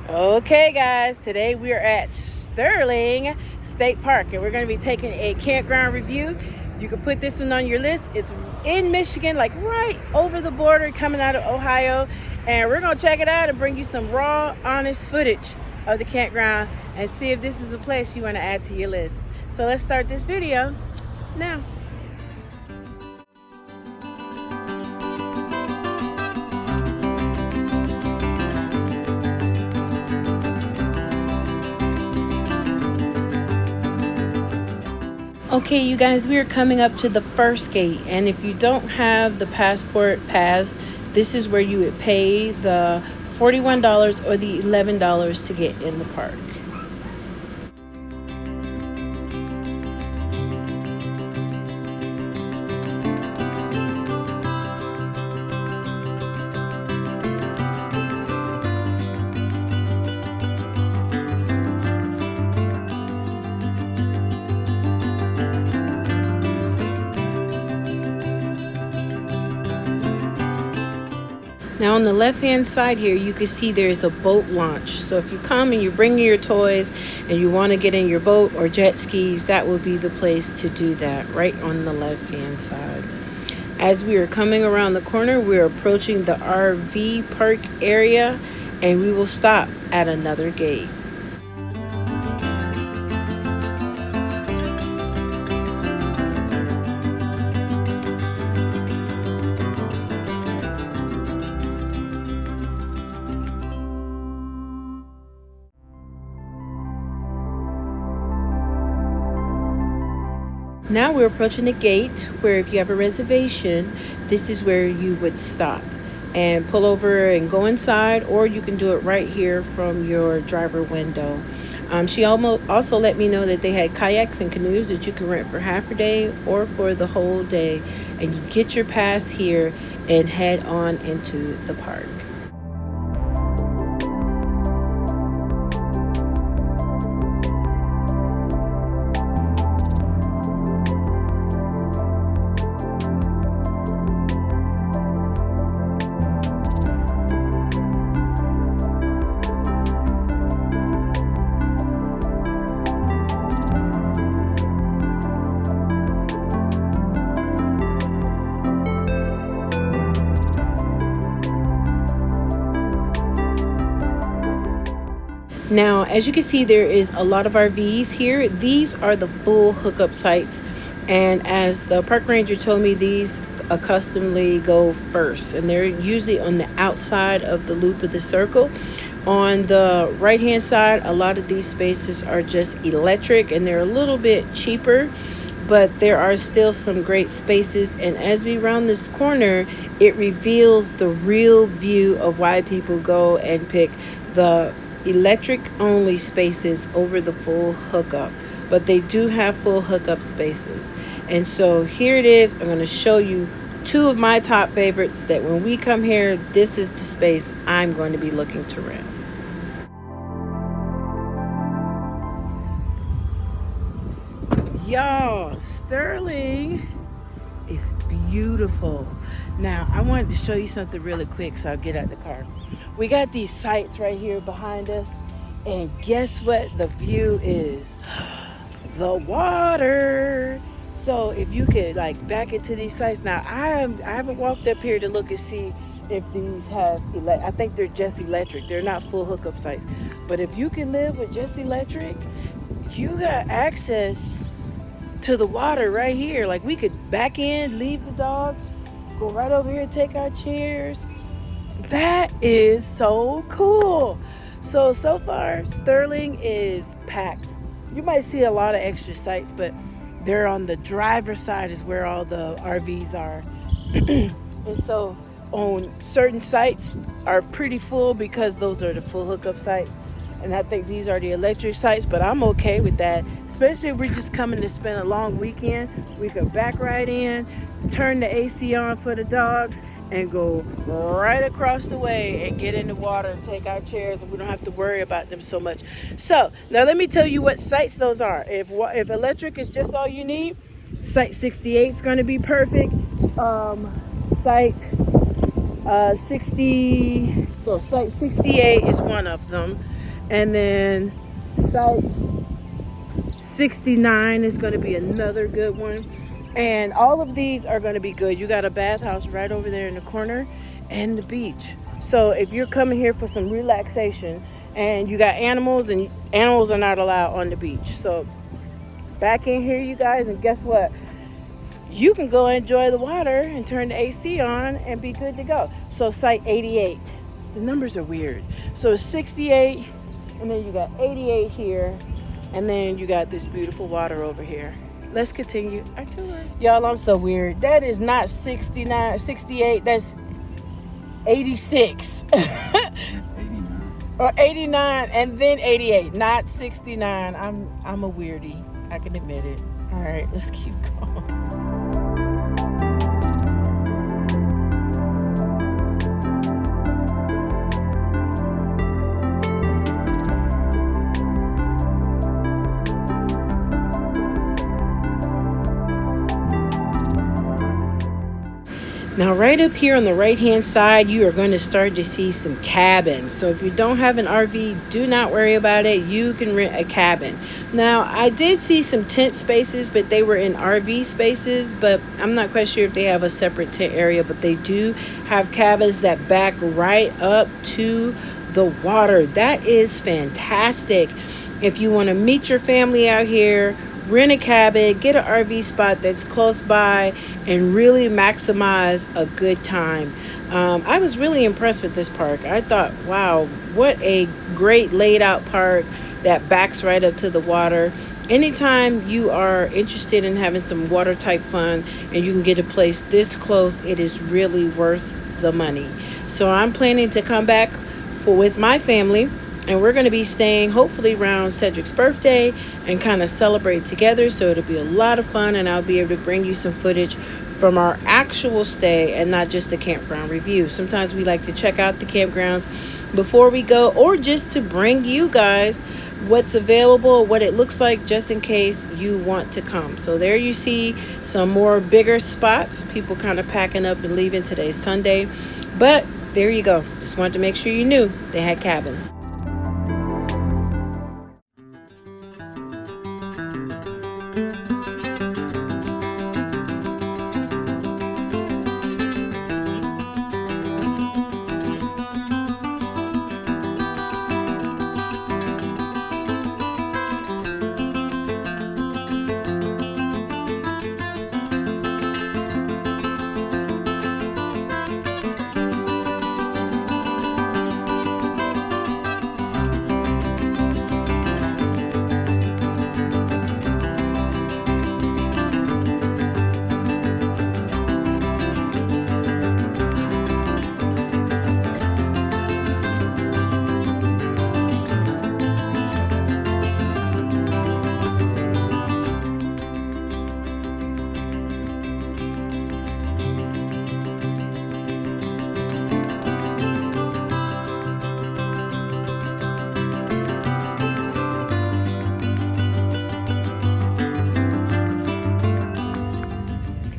Okay guys, today we are at Sterling State Park and we're going to be taking a campground review. You can put this one on your list. It's in Michigan, like right over the border coming out of Ohio, and we're going to check it out and bring you some raw, honest footage of the campground and see if this is a place you want to add to your list. So let's start this video now. Okay, you guys, we are coming up to the first gate, and if you don't have the passport pass, this is where you would pay the $41 or the $11 to get in the park. Now on the left hand side here, you can see there's a boat launch. So if you come and you're bringing your toys and you want to get in your boat or jet skis, that will be the place to do that, right on the left hand side. As we are coming around the corner, we're approaching the RV park area, and we will stop at another gate. Now we're approaching the gate where if you have a reservation, this is where you would stop and pull over and go inside, or you can do it right here from your driver window. She also let me know that they had kayaks and canoes that you can rent for half a day or for the whole day, and you get your pass here and head on into the park. Now, as you can see, there is a lot of RVs here. These are the full hookup sites, and as the park ranger told me, these accustomedly go first, and they're usually on the outside of the loop of the circle. On the right hand side, a lot of these spaces are just electric, and they're a little bit cheaper, but there are still some great spaces. And as we round this corner, it reveals the real view of why people go and pick the electric only spaces over the full hookup. But they do have full hookup spaces, and so here it is. I'm going to show you two of my top favorites that when we come here, this is the space I'm going to be looking to rent. Y'all, Sterling is beautiful. Now, I wanted to show you something really quick, so I'll get out the car. We got these sites right here behind us, and guess what the view is? The water. So if you could like back into these sites. Now, I haven't walked up here to look and see if these have I think they're just electric. They're not full hookup sites. But if you can live with just electric, you got access to the water right here. Like, we could back in, leave the dogs, go right over here and take our chairs. That is so cool. So far, Sterling is packed. You might see a lot of extra sites, but they're on the driver's side is where all the RVs are. And so on certain sites are pretty full because those are the full hookup sites. And I think these are the electric sites, but I'm okay with that. Especially if we're just coming to spend a long weekend. We could back right in, turn the AC on for the dogs, and go right across the way and get in the water and take our chairs, and we don't have to worry about them so much. So now let me tell you what sites those are. If electric is just all you need, site 68 is going to be perfect. Site 60 So site 68 is one of them. And then site 69 is going to be another good one. And all of these are going to be good. You got a bathhouse right over there in the corner and the beach. So if you're coming here for some relaxation, and you got animals, and animals are not allowed on the beach. So back in here, you guys, and guess what? You can go enjoy the water and turn the AC on and be good to go. So site 88. The numbers are weird. So it's 68, and then you got 88 here, and then you got this beautiful water over here. Let's continue our tour. Y'all, I'm so weird. That is not 69, 68, that's 86. Or 89 and then 88, not 69. I'm a weirdie. I can admit it. All right, let's keep going. Now right up here on the right hand side, you are going to start to see some cabins. So if you don't have an RV, do not worry about it. You can rent a cabin. Now I did see some tent spaces, but they were in RV spaces, but I'm not quite sure if they have a separate tent area, but they do have cabins that back right up to the water. That is fantastic. If you want to meet your family out here, rent a cabin, get an RV spot that's close by, and really maximize a good time. I was really impressed with this park. I thought, wow, what a great laid out park that backs right up to the water. Anytime you are interested in having some water type fun and you can get a place this close, it is really worth the money. So I'm planning to come back with my family, and we're going to be staying hopefully around Cedric's birthday and kind of celebrate together. So it'll be a lot of fun, and I'll be able to bring you some footage from our actual stay and not just the campground review. Sometimes we like to check out the campgrounds before we go, or just to bring you guys what's available, what it looks like, just in case you want to come. So there you see some more bigger spots, people kind of packing up and leaving. Today's Sunday, but there you go. Just wanted to make sure you knew they had cabins.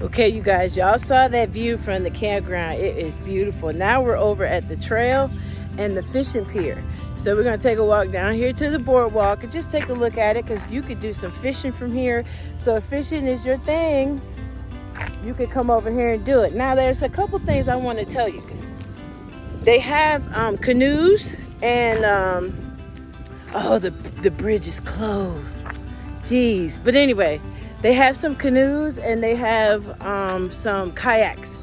Okay, you guys, y'all saw that view from the campground. It is beautiful. Now we're over at the trail and the fishing pier. So we're gonna take a walk down here to the boardwalk and just take a look at it, because you could do some fishing from here. So if fishing is your thing, you could come over here and do it. Now there's a couple things I want to tell you. They have canoes, and oh, the bridge is closed. Jeez. But anyway, they have some canoes and they have some kayaks.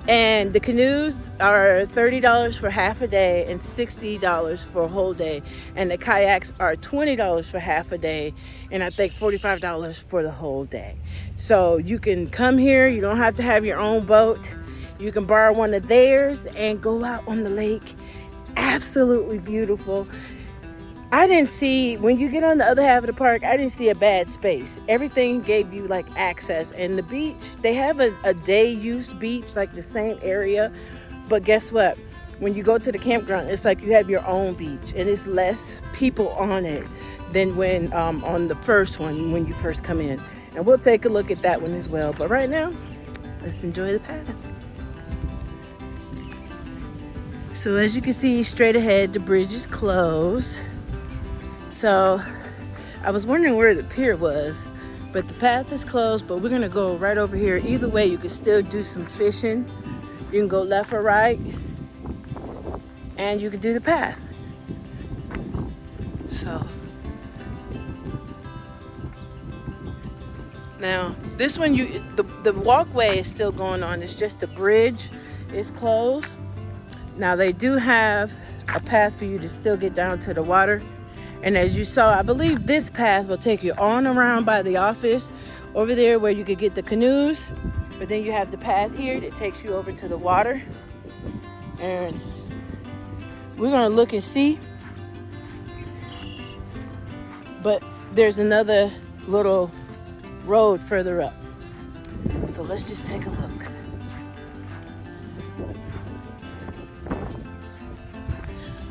And the canoes are $30 for half a day and $60 for a whole day. And the kayaks are $20 for half a day and I think $45 for the whole day. So you can come here. You don't have to have your own boat. You can borrow one of theirs and go out on the lake. Absolutely beautiful. I didn't see, when you get on the other half of the park, I didn't see a bad space. Everything gave you like access. And the beach, they have a day use beach, like the same area. But guess what? When you go to the campground, it's like you have your own beach and it's less people on it than when on the first one, when you first come in. And we'll take a look at that one as well. But right now, let's enjoy the path. So as you can see straight ahead, the bridge is closed. So I was wondering where the pier was, but the path is closed, but we're gonna go right over here. Either way, you can still do some fishing. You can go left or right, and you can do the path. So now this one, the walkway is still going on. It's just the bridge is closed. Now they do have a path for you to still get down to the water. And as you saw, I believe this path will take you on around by the office over there where you could get the canoes. But then you have the path here that takes you over to the water. And we're gonna look and see. But there's another little road further up. So let's just take a look.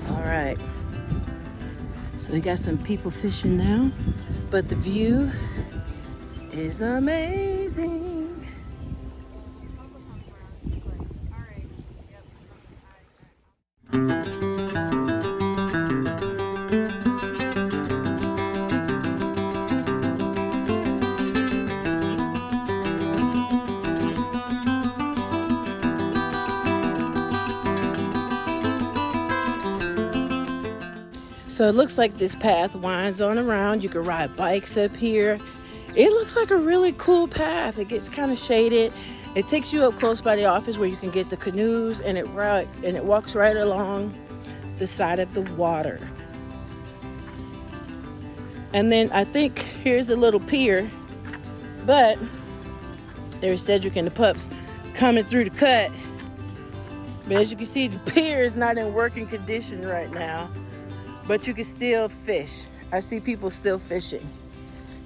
All right. So we got some people fishing now, but the view is amazing. So it looks like this path winds on around. You can ride bikes up here. It looks like a really cool path. It gets kind of shaded. It takes you up close by the office where you can get the canoes, and it walks right along the side of the water. And then I think here's a little pier, but there's Cedric and the pups coming through the cut. But as you can see, the pier is not in working condition right now. But you can still fish. I see people still fishing.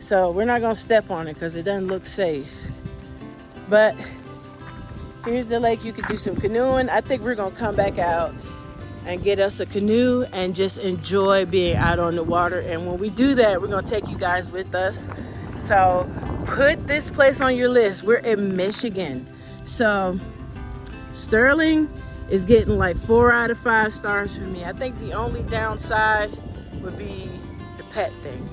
So we're not gonna step on it because it doesn't look safe. But here's the lake. You can do some canoeing. I think we're gonna come back out and get us a canoe and just enjoy being out on the water. And when we do that, we're gonna take you guys with us. So put this place on your list. We're in Michigan. So Sterling is getting like 4 out of 5 stars for me. I think the only downside would be the pet thing.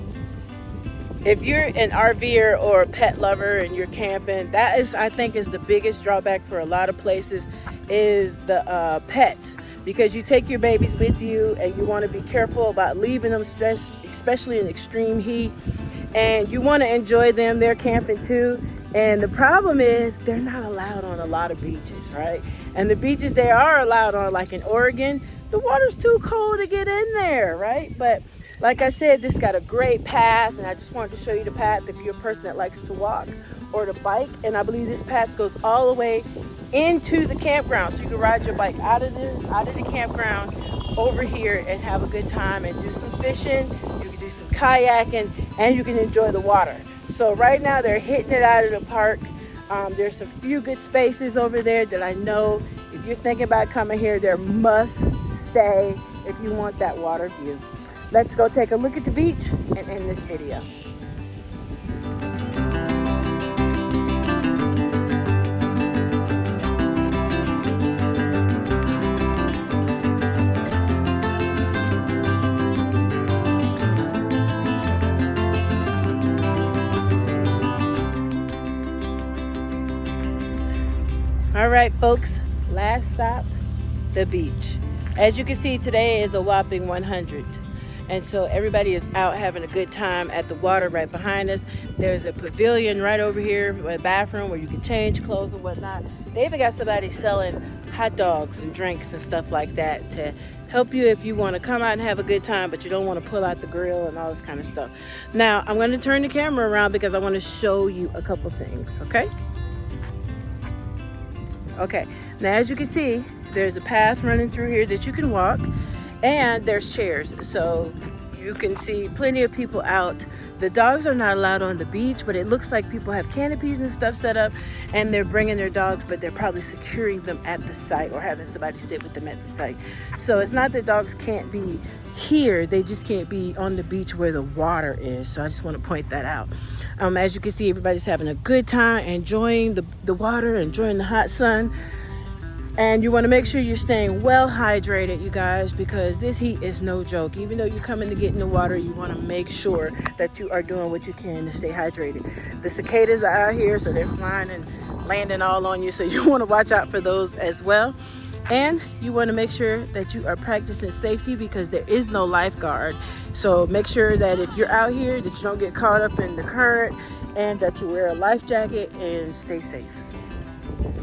If you're an RVer or a pet lover and you're camping, that is, I think, is the biggest drawback for a lot of places, is the pets. Because you take your babies with you and you want to be careful about leaving them, especially in extreme heat. And you want to enjoy them. They're camping too. And the problem is they're not allowed on a lot of beaches, right? And the beaches they are allowed on, like in Oregon, the water's too cold to get in there, right? But like I said, this got a great path, and I just wanted to show you the path if you're a person that likes to walk or to bike. And I believe this path goes all the way into the campground, so you can ride your bike out of the campground over here and have a good time and do some fishing. You can do some kayaking, and you can enjoy the water. So right now they're hitting it out of the park. There's a few good spaces over there that I know if you're thinking about coming here, they're must stay if you want that water view. Let's go take a look at the beach and end this video. All right, folks, last stop, the beach. As you can see, today is a whopping 100. And so everybody is out having a good time at the water right behind us. There's a pavilion right over here, a bathroom where you can change clothes and whatnot. They even got somebody selling hot dogs and drinks and stuff like that to help you if you want to come out and have a good time, but you don't want to pull out the grill and all this kind of stuff. Now, I'm going to turn the camera around because I want to show you a couple things, okay? Okay, now as you can see, there's a path running through here that you can walk, and there's chairs, so you can see plenty of people out. The dogs are not allowed on the beach, but it looks like people have canopies and stuff set up, and they're bringing their dogs, but they're probably securing them at the site or having somebody sit with them at the site. So it's not that dogs can't be here, they just can't be on the beach where the water is. So I just want to point that out. As you can see, everybody's having a good time, enjoying the water, enjoying the hot sun. And you want to make sure you're staying well hydrated, you guys, because this heat is no joke. Even though you're coming to get in the water, you want to make sure that you are doing what you can to stay hydrated. The cicadas are out here, so they're flying and landing all on you, so you want to watch out for those as well. And you want to make sure that you are practicing safety, because there is no lifeguard. So make sure that if you're out here that you don't get caught up in the current, and that you wear a life jacket and stay safe.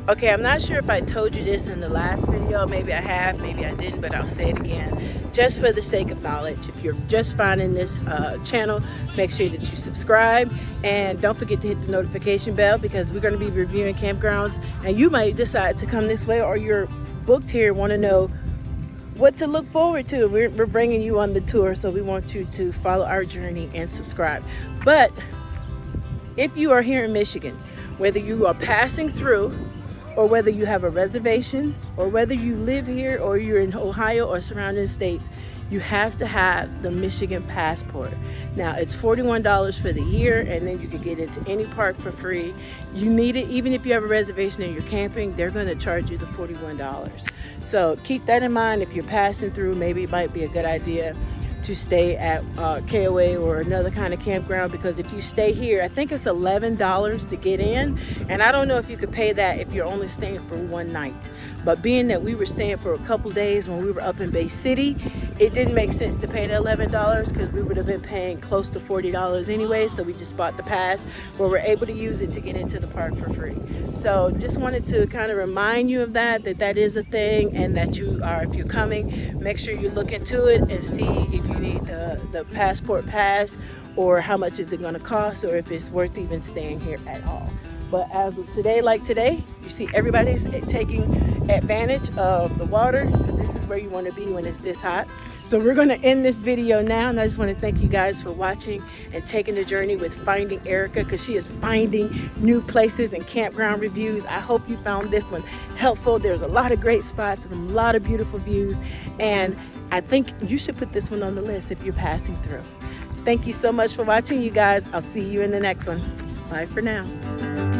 Okay, I'm not sure if I told you this in the last video. Maybe I have, maybe I didn't, but I'll say it again just for the sake of knowledge. If you're just finding this channel, make sure that you subscribe, and don't forget to hit the notification bell, because we're going to be reviewing campgrounds, and you might decide to come this way, or you're booked here, want to know what to look forward to. We're bringing you on the tour, so we want you to follow our journey and subscribe. But if you are here in Michigan, whether you are passing through, or whether you have a reservation, or whether you live here, or you're in Ohio or surrounding states, you have to have the Michigan passport. Now, it's $41 for the year, and then you can get into any park for free. You need it even if you have a reservation and you're camping. They're going to charge you the $41. So keep that in mind. If you're passing through, maybe it might be a good idea to stay at KOA or another kind of campground, because if you stay here, I think it's $11 to get in, and I don't know if you could pay that if you're only staying for one night. But being that we were staying for a couple days when we were up in Bay City, it didn't make sense to pay the $11, because we would have been paying close to $40 anyway. So we just bought the pass, but we're able to use it to get into the park for free. So just wanted to kind of remind you of that is a thing, and that you are, if you're coming, make sure you look into it and see if you need the passport pass, or how much is it going to cost, or if it's worth even staying here at all. But as of today, like today, you see everybody's taking advantage of the water, because this is where you want to be when it's this hot. So we're going to end this video now, and I just want to thank you guys for watching and taking the journey with finding Erica, because she is finding new places and campground reviews. I hope you found this one helpful. There's a lot of great spots, a lot of beautiful views, and I think you should put this one on the list if you're passing through. Thank you so much for watching, you guys. I'll see you in the next one. Bye for now.